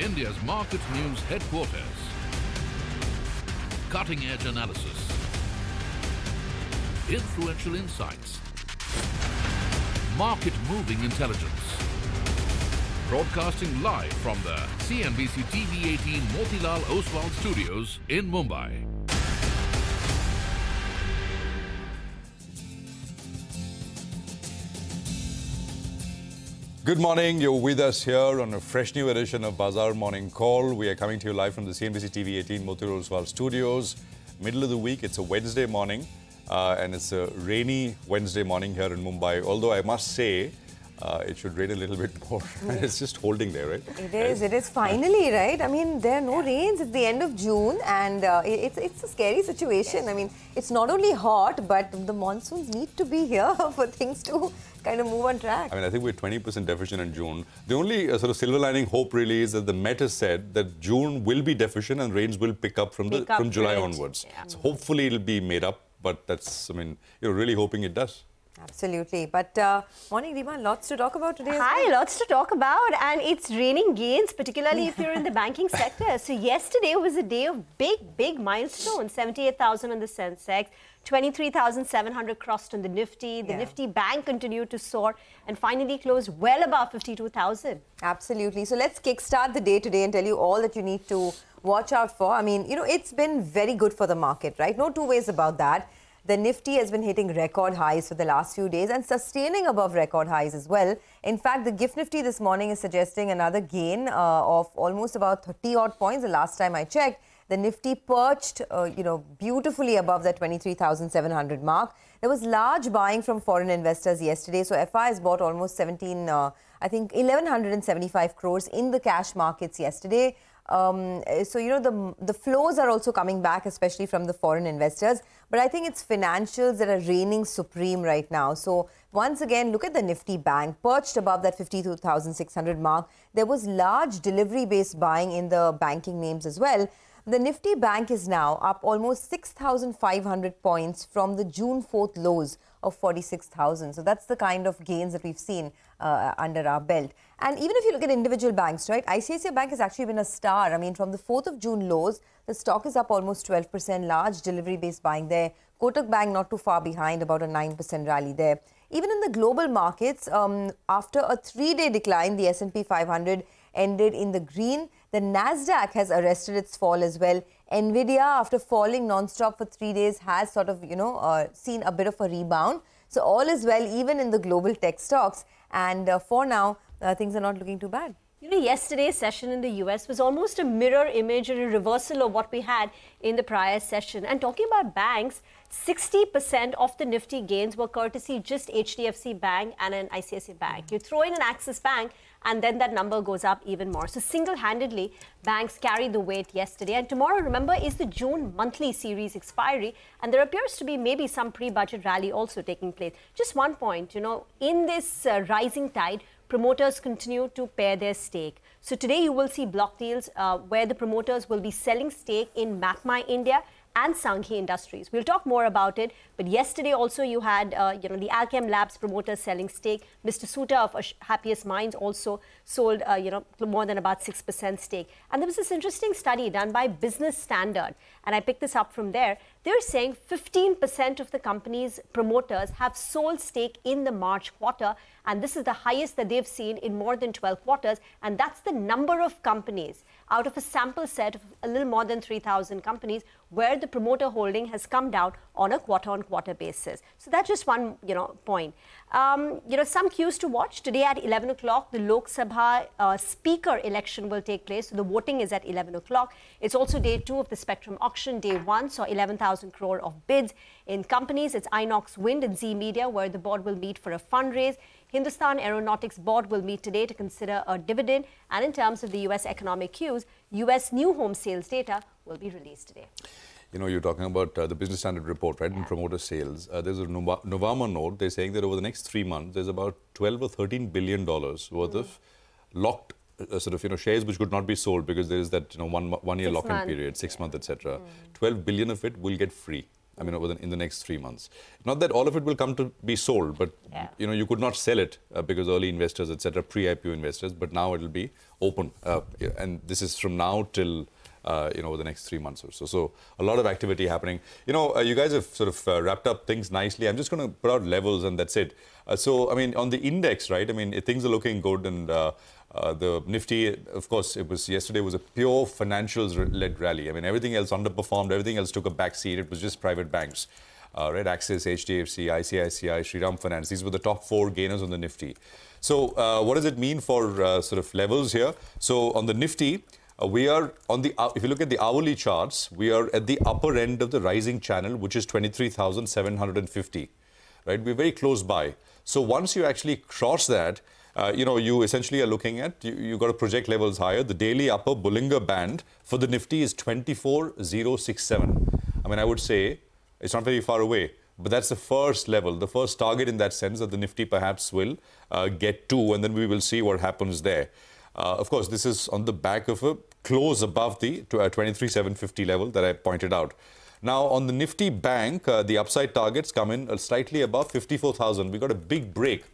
India's market news headquarters. Cutting-edge analysis. Influential insights. Market-moving intelligence. Broadcasting live from the CNBC TV18 Motilal Oswal studios in Mumbai. Good morning. You're with us here on a fresh new edition of Bazaar Morning Call. We are coming to you live from the CNBC TV18 Motilal Oswal studios. Middle of the week. It's a Wednesday morning, and it's a rainy Wednesday morning here in Mumbai. Although I must say, it should rain a little bit more. It's just holding there, right? It is. It is finally, right? I mean, there are no rains. It's the end of June, and it's a scary situation. I mean, it's not only hot, but the monsoons need to be here for things to kind of move on track. I mean, I think we're 20% deficient in June. The only sort of silver lining hope really is that the Met has said that June will be deficient and rains will pick up from July onwards. Yeah. So hopefully it'll be made up, but that's, I mean, you're really hoping it does. Absolutely. But morning, Reema, lots to talk about today. Hi, lots to talk about, and it's raining gains, particularly if you're in the banking sector. So yesterday was a day of big milestones. 78,000 on the sensex, 23,700 crossed on the nifty. The nifty bank continued to soar and finally closed well above 52,000. Absolutely. So let's kickstart the day today and tell you all that you need to watch out for. I mean, you know, it's been very good for the market, right? No two ways about that. The Nifty has been hitting record highs for the last few days and sustaining above record highs as well. In fact, the GIFT Nifty this morning is suggesting another gain of almost about 30 odd points. The last time I checked, the Nifty perched, beautifully above the 23,700 mark. There was large buying from foreign investors yesterday. So FI has bought almost 1,175 crores in the cash markets yesterday. So, you know, the flows are also coming back, especially from the foreign investors. But I think it's financials that are reigning supreme right now. So once again, look at the Nifty Bank, perched above that 52,600 mark. There was large delivery-based buying in the banking names as well. The Nifty Bank is now up almost 6,500 points from the June 4th lows of 46,000. So that's the kind of gains that we've seen under our belt. And even if you look at individual banks, right, ICICI Bank has actually been a star. I mean, from the 4th of June lows, the stock is up almost 12%, large delivery-based buying there. Kotak Bank not too far behind, about a 9% rally there. Even in the global markets, after a 3-day decline, the S&P 500 ended in the green. The Nasdaq has arrested its fall as well. Nvidia, after falling non-stop for 3 days, has sort of, seen a bit of a rebound. So all is well, even in the global tech stocks. And for now, things are not looking too bad. You know, yesterday's session in the US was almost a mirror image or a reversal of what we had in the prior session. And talking about banks, 60% of the Nifty gains were courtesy just HDFC Bank and an ICICI Bank. You throw in an Axis Bank and then that number goes up even more. So single-handedly, banks carried the weight yesterday. And tomorrow, remember, is the June monthly series expiry. And there appears to be maybe some pre-budget rally also taking place. Just one point, you know, in this rising tide, promoters continue to pare their stake. So today you will see block deals where the promoters will be selling stake in MapMy India and Sanghi Industries. We'll talk more about it. But yesterday also you had, the Alchem Labs promoters selling stake. Mr. Suta of Happiest Minds also sold, more than about 6% stake. And there was this interesting study done by Business Standard, and I picked this up from there. They're saying 15% of the company's promoters have sold stake in the March quarter, and this is the highest that they've seen in more than 12 quarters, and that's the number of companies out of a sample set of a little more than 3,000 companies where the promoter holding has come down on a quarter-on-quarter basis. So that's just one, point. Some cues to watch. Today at 11 o'clock, the Lok Sabha speaker election will take place. So the voting is at 11 o'clock. It's also day 2 of the Spectrum auction. Day 1 saw 11,000 crore of bids. In companies, it's Inox Wind and Z Media, where the board will meet for a fundraise. Hindustan Aeronautics Board will meet today to consider a dividend. And in terms of the U.S. economic cues, U.S. new home sales data will be released today. You know, you're talking about the Business Standard report, right, in promoter sales. There's a Novama note. They're saying that over the next 3 months, there's about 12 or $13 billion worth of locked shares which could not be sold because there is that, one year lock-in period, 6 months, etc. 12 billion of it will get free. I mean, in the next 3 months. Not that all of it will come to be sold, but you could not sell it because early investors, etc., pre-IPO investors. But now it will be open, and this is from now till over the next 3 months or so. So a lot of activity happening. You guys have sort of wrapped up things nicely. I'm just going to put out levels, and that's it. So I mean, on the index, right? I mean, things are looking good, and the Nifty, of course, yesterday was a pure financials-led rally. I mean, everything else underperformed. Everything else took a back seat. It was just private banks, right? Axis, HDFC, ICICI, Shriram Finance. These were the top 4 gainers on the Nifty. So what does it mean for sort of levels here? So on the Nifty, we are on the, if you look at the hourly charts, we are at the upper end of the rising channel, which is 23,750, right? We're very close by. So once you actually cross that, you essentially are looking at, you got to project levels higher. The daily upper Bollinger Band for the Nifty is 24,067. I mean, I would say it's not very far away, but that's the first level, the first target in that sense that the Nifty perhaps will get to, and then we will see what happens there. Of course, this is on the back of a close above the 23,750 level that I pointed out. Now, on the Nifty Bank, the upside targets come in slightly above 54,000. We got a big break.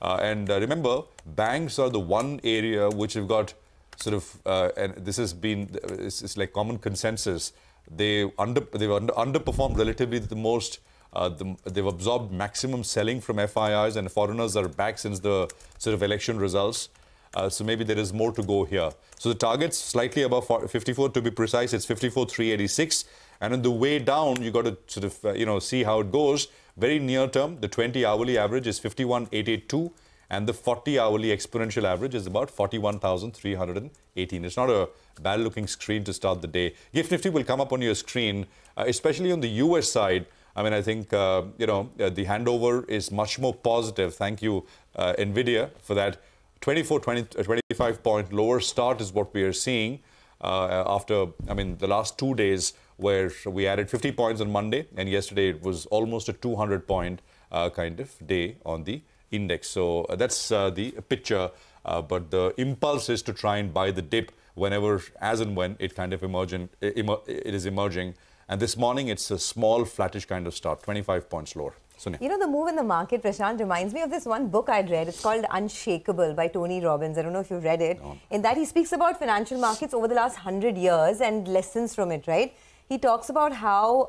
And remember, banks are the one area which have got sort of, and this has been, it's like common consensus. They've underperformed relatively the most. They've absorbed maximum selling from FIIs, and foreigners are back since the sort of election results. So maybe there is more to go here. So the target's slightly above 54 to be precise. It's 54,386. And on the way down, you got to sort of, see how it goes. Very near term, the 20-hourly average is 51,882. And the 40-hourly exponential average is about 41,318. It's not a bad-looking screen to start the day. GIFT Nifty will come up on your screen, especially on the US side. I mean, I think, the handover is much more positive. Thank you, NVIDIA, for that. 25 point lower start is what we are seeing after, I mean, the last 2 days where we added 50 points on Monday, and yesterday it was almost a 200-point kind of day on the index. So that's the picture, but the impulse is to try and buy the dip whenever, as and when it kind of it is emerging. And this morning, it's a small, flattish kind of start, 25 points lower. Sonia. The move in the market, Prashant, reminds me of this one book I'd read. It's called Unshakable by Tony Robbins. I don't know if you've read it. No. In that, he speaks about financial markets over the last 100 years and lessons from it, right? He talks about how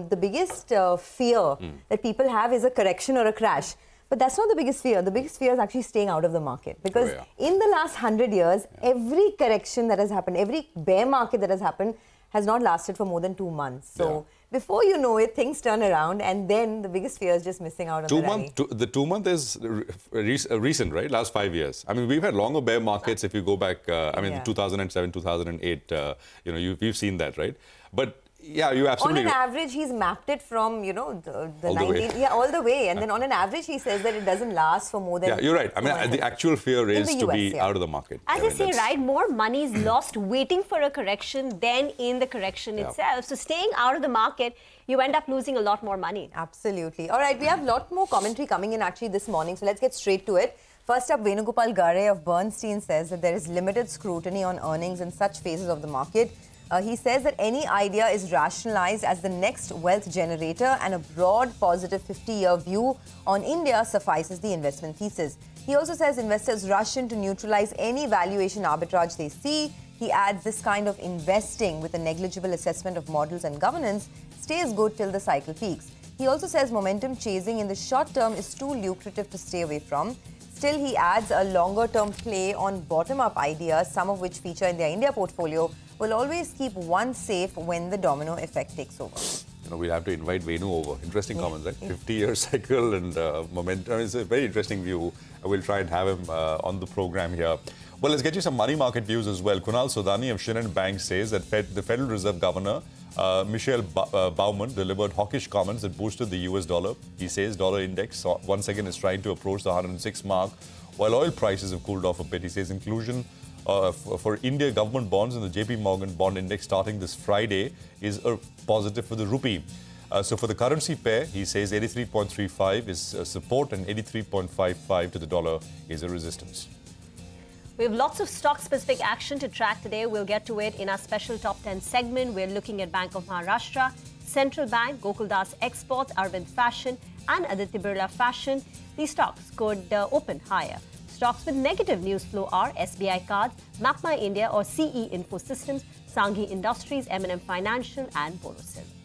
the biggest fear that people have is a correction or a crash. But that's not the biggest fear. The biggest fear is actually staying out of the market. Because in the last 100 years, every correction that has happened, every bear market that has happened, has not lasted for more than 2 months. So before you know it, things turn around, and then the biggest fear is just missing out on the rally. The 2 month is recent, right? Last 5 years. I mean, we've had longer bear markets if you go back, 2007, 2008, we've seen that, right? But yeah, you absolutely... On an average, he's mapped it from, the 19... Yeah, all the way. And then on an average, he says that it doesn't last for more than... Yeah, you're right. I mean, the actual fear is to be out of the market. As I say, right, more money is lost waiting for a correction than in the correction itself. So staying out of the market, you end up losing a lot more money. Absolutely. All right, we have a lot more commentary coming in actually this morning. So let's get straight to it. First up, Venugopal Gare of Bernstein says that there is limited scrutiny on earnings in such phases of the market. He says that any idea is rationalized as the next wealth generator, and a broad positive 50-year view on India suffices the investment thesis. He also says investors rush in to neutralize any valuation arbitrage they see. He adds this kind of investing with a negligible assessment of models and governance stays good till the cycle peaks. He also says momentum chasing in the short term is too lucrative to stay away from. Still, he adds a longer-term play on bottom-up ideas, some of which feature in their India portfolio, will always keep one safe when the domino effect takes over. We'll have to invite Venu over. Interesting comments, right? 50-year cycle and momentum. It's a very interesting view. We'll try and have him on the program here. Well, let's get you some money market views as well. Kunal Sodani of Shinhan Bank says that the Federal Reserve Governor, Michelle Baumann, delivered hawkish comments that boosted the US dollar. He says dollar index once again is trying to approach the 106 mark, while oil prices have cooled off a bit. He says inclusion for India government bonds in the JP Morgan bond index starting this Friday is a positive for the rupee. So for the currency pair, he says 83.35 is support and 83.55 to the dollar is a resistance. We have lots of stock-specific action to track today. We'll get to it in our special Top 10 segment. We're looking at Bank of Maharashtra, Central Bank, Gokuldas Exports, Arvind Fashion and Aditya Birla Fashion. These stocks could open higher. Stocks with negative news flow are SBI Cards, MapMy India or CE Info Systems, Sanghi Industries, M&M Financial and Borosil.